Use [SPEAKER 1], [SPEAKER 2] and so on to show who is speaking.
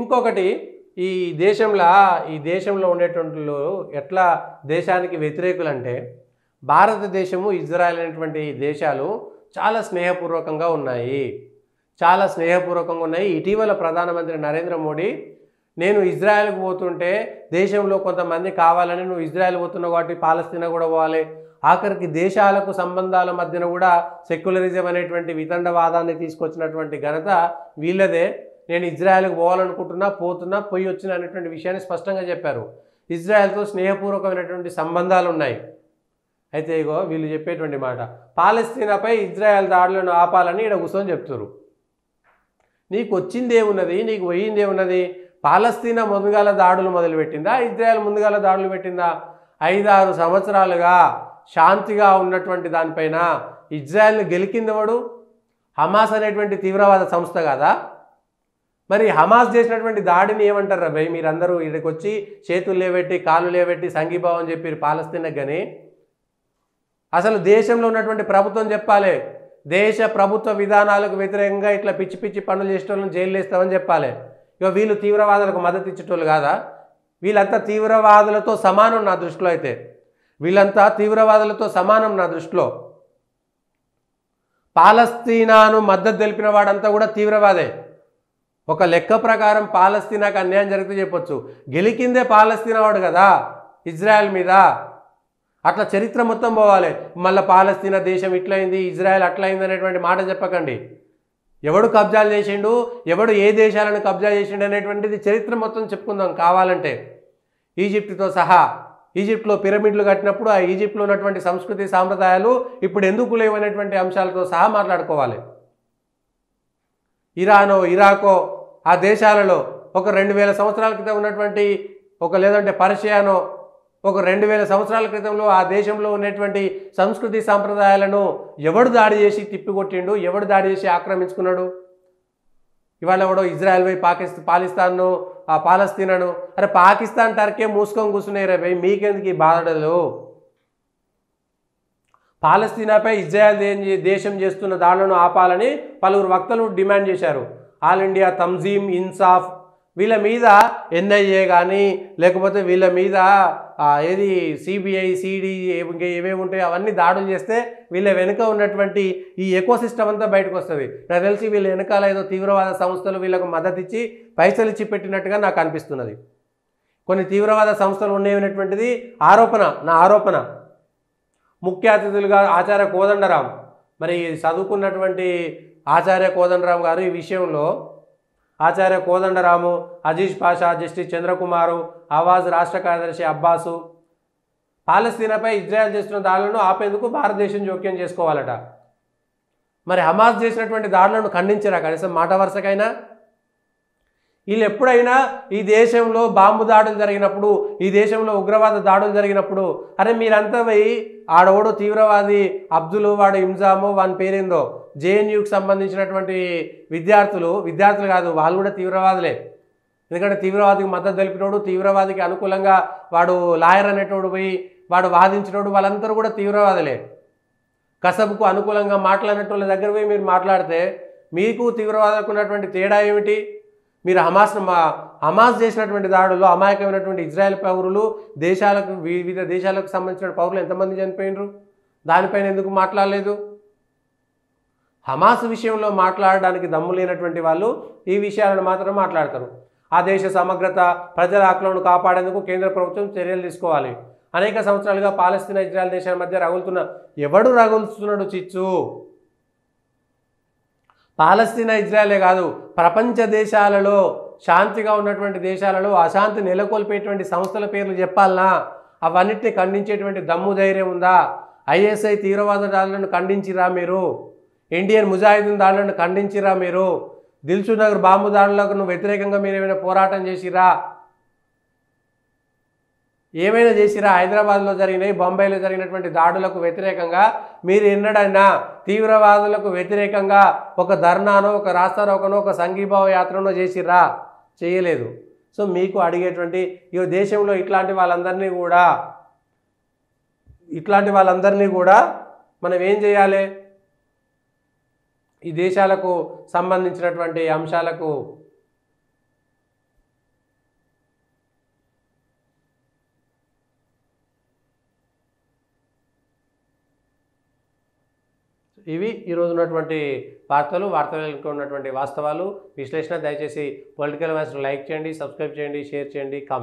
[SPEAKER 1] ఇంకొకటి ఈ దేశంలో ఉండేటోళ్ళు ఎట్లా దేశానికి వ్యతిరేకులంటే భారతదేశము, ఇజ్రాయెల్ అనేటువంటి దేశాలు చాలా స్నేహపూర్వకంగా ఉన్నాయి. ఇటీవల ప్రధానమంత్రి నరేంద్ర మోడీ నేను ఇజ్రాయెల్కి పోతుంటే దేశంలో కొంతమంది కావాలని నువ్వు ఇజ్రాయెల్ పోతున్నావు కాబట్టి పాలస్తీనా కూడా పోవాలి, ఆఖరికి దేశాలకు సంబంధాల మధ్యన కూడా సెక్యులరిజం అనేటువంటి వితండవాదాన్ని తీసుకొచ్చినటువంటి ఘనత వీళ్ళదే. నేను ఇజ్రాయెల్కి పోవాలనుకుంటున్నా పోయి వచ్చిన అనేటువంటి విషయాన్ని స్పష్టంగా చెప్పారు. ఇజ్రాయెల్తో స్నేహపూర్వకమైనటువంటి సంబంధాలు ఉన్నాయి. అయితే ఇగో వీళ్ళు చెప్పేటువంటి మాట, పాలస్తీనాపై ఇజ్రాయెల్ దాడులను ఆపాలని ఇక్కడ కూర్చొని చెప్తారు. నీకు వచ్చిందేమున్నది, నీకు పోయిందేమున్నది? పాలస్తీనా ముందుగాల దాడులు మొదలుపెట్టిందా, ఇజ్రాయెల్ ముందుగాల దాడులు పెట్టిందా? 5-6 సంవత్సరాలుగా శాంతిగా ఉన్నటువంటి దానిపైన ఇజ్రాయెల్ని గెలికిందెవడు? హమాస్ అనేటువంటి తీవ్రవాద సంస్థ కదా. మరి హమాస్ చేసినటువంటి దాడిని ఏమంటారు భయ్? మీరందరూ ఇక్కడికి వచ్చి చేతులు లేబెట్టి కాళ్ళు లేబెట్టి సంఘీభావం చెప్పి పాలస్తీనాకు. కానీ అసలు దేశంలో ఉన్నటువంటి ప్రభుత్వం చెప్పాలి, దేశ ప్రభుత్వ విధానాలకు వ్యతిరేకంగా ఇట్లా పిచ్చి పిచ్చి పనులు చేసేటోళ్ళని జైలు వేస్తామని చెప్పాలి. ఇక వీళ్ళు తీవ్రవాదులకు మద్దతు ఇచ్చేటోళ్ళు కాదా? వీళ్ళంతా తీవ్రవాదులతో సమానం నా దృష్టిలో. అయితే వీళ్ళంతా తీవ్రవాదులతో సమానం నా దృష్టిలో. పాలస్తీనాను మద్దతు తెలిపిన వాడంతా కూడా తీవ్రవాదే. ఒక లెక్క ప్రకారం పాలస్తీనాకు అన్యాయం జరిగితే చెప్పొచ్చు, గెలికిందే పాలస్తీనా వాడు కదా ఇజ్రాయెల్ మీద. అట్లా చరిత్ర మొత్తం పోవాలి. మళ్ళీ పాలస్తీనా దేశం ఇట్లయింది, ఇజ్రాయెల్ అట్లయింది అనేటువంటి మాట చెప్పకండి. ఎవడు కబ్జాలు చేసిండు, ఎవడు ఏ దేశాలను కబ్జా చేసిండు అనేటువంటిది చరిత్ర మొత్తం చెప్పుకుందాం కావాలంటే. ఈజిప్టుతో సహా, ఈజిప్ట్లో పిరమిడ్లు కట్టినప్పుడు ఆ ఈజిప్ట్లో ఉన్నటువంటి సంస్కృతి సాంప్రదాయాలు ఇప్పుడు ఎందుకు లేవనేటువంటి అంశాలతో సహా మాట్లాడుకోవాలి. ఇరానో ఇరాకో ఆ దేశాలలో ఒక 2000 సంవత్సరాల క్రితం ఉన్నటువంటి లేదంటే పర్షియానో ఒక 2000 సంవత్సరాల క్రితంలో ఆ దేశంలో ఉన్నటువంటి సంస్కృతి సాంప్రదాయాలను ఎవడు దాడి చేసి తిప్పికొట్టిండు, ఎవడు దాడి చేసి ఆక్రమించుకున్నాడు? ఇవాళ ఎవడో ఇజ్రాయెల్ పై పాకిస్తాన్ను పాలస్తీనాను, అరే పాకిస్తాన్ టర్కే మూసుకొని కూర్చున్నాయి భయ్, మీకెందుకు ఈ బాధలు? పాలస్తీనాపై ఇజ్రాయెల్ దేశం చేస్తున్న దాడులను ఆపాలని పలువురు వక్తలు డిమాండ్ చేశారు. ఆల్ ఇండియా తంజీమ్ ఇన్సాఫ్ వీళ్ళ మీద ఎన్ఐఏ కానీ లేకపోతే వీళ్ళ మీద ఏది సిబిఐ సిడి ఏవేవి ఉంటాయో అవన్నీ దాడులు చేస్తే వీళ్ళ వెనుక ఉన్నటువంటి ఈ ఎకోసిస్టమ్ అంతా బయటకు వస్తుంది. నాకు తెలిసి వీళ్ళ వెనకాల ఏదో తీవ్రవాద సంస్థలు వీళ్ళకు మద్దతు ఇచ్చి పైసలు ఇచ్చి పెట్టినట్టుగా నాకు అనిపిస్తున్నది. కొన్ని తీవ్రవాద సంస్థలు ఉన్నాయనేటువంటిది నా ఆరోపణ. ముఖ్య అతిథులుగా ఆచార్య కోదండరాం, మరి చదువుకున్నటువంటి ఆచార్య కోదండరాం గారు ఈ విషయంలో ఆచార్య కోదండరాము, అజీజ్ పాషా, జస్టిస్ చంద్రకుమారు, ఆవాజ్ రాష్ట్ర కార్యదర్శి అబ్బాసు పాలస్తీనాపై ఇజ్రాయెల్ చేస్తున్న దాడులను ఆపేందుకు భారతదేశం జోక్యం చేసుకోవాలట. మరి హమాస్ చేసినటువంటి దాడులను ఖండించరా కనీసం మాట వరుసకైనా? వీళ్ళు ఎప్పుడైనా ఈ దేశంలో బాంబు దాడులు జరిగినప్పుడు, ఈ దేశంలో ఉగ్రవాద దాడులు జరిగినప్పుడు అరే మీరంతా పోయి ఆడోడు తీవ్రవాది అబ్దుల్ వాడు ఇంజాము వాని పేరేందో జేఎన్యూకి సంబంధించినటువంటి విద్యార్థులు కాదు, వాళ్ళు కూడా తీవ్రవాదులే. ఎందుకంటే తీవ్రవాదికి మద్దతు తెలిపినోడు, తీవ్రవాదికి అనుకూలంగా వాడు లాయర్ అనేటోడు పోయి వాడు వాదించినోడు, వాళ్ళందరూ కూడా తీవ్రవాదులే. కసబుకు అనుకూలంగా మాట్లాడినట్టు దగ్గర పోయి మీరు మాట్లాడితే మీకు తీవ్రవాదులకు ఉన్నటువంటి తేడా ఏమిటి? మీరు హమాస్ చేసినటువంటి దాడుల్లో అమాయకమైనటువంటి ఇజ్రాయెల్ పౌరులు, వివిధ దేశాలకు సంబంధించిన పౌరులు ఎంతమంది చనిపోయినరు? దానిపైన ఎందుకు మాట్లాడలేదు? హమాస్ విషయంలో మాట్లాడడానికి దమ్ము లేనటువంటి వాళ్ళు ఈ విషయాలను మాత్రం మాట్లాడతారు. ఆ దేశ సమగ్రత, ప్రజల హక్కులను కాపాడేందుకు కేంద్ర ప్రభుత్వం చర్యలు తీసుకోవాలి. అనేక సంవత్సరాలుగా పాలస్తీనా ఇజ్రాయెల్ దేశాల మధ్య ఎవడు రగులుతున్నాడు చిచ్చు? పాలస్తీనా ఇజ్రాయెలే కాదు, ప్రపంచ దేశాలలో శాంతిగా ఉన్నటువంటి దేశాలలో అశాంతి నెలకొల్పేటువంటి సంస్థల పేర్లు చెప్పాలనా? అవన్నిటిని ఖండించేటువంటి దమ్ము ధైర్యం ఉందా? ఐఎస్ఐ తీవ్రవాద దాడులను ఖండించిరా మీరు? ఇండియన్ ముజాహిదీన్ దాడులను ఖండించిరా మీరు? దిల్సుఖ్ నగర్ బాంబు దాడులకు వ్యతిరేకంగా మీరు ఏమైనా పోరాటం చేసిరా? ఏమైనా చేసిరా? హైదరాబాద్లో జరిగినాయి, బొంబాయిలో జరిగినటువంటి దాడులకు వ్యతిరేకంగా మీరు ఎన్నడైనా తీవ్రవాదులకు వ్యతిరేకంగా ఒక ధర్నానో, ఒక రాస్తారోకనో, ఒక సంఘీభావ యాత్రనో చేసిరా? చేయలేదు. సో మీకు అడిగేటువంటి ఈ దేశంలో ఇట్లాంటి వాళ్ళందరినీ కూడా మనం ఏం చేయాలి? ఈ దేశాలకు సంబంధించినటువంటి అంశాలకు ఇవి ఈరోజు ఉన్నటువంటి వార్తలకు ఉన్నటువంటి వాస్తవాలు విశ్లేషణ. దయచేసి పొలిటికల్ వాయిస్ లైక్ చేయండి, సబ్స్క్రైబ్ చేయండి, షేర్ చేయండి, కామెంట్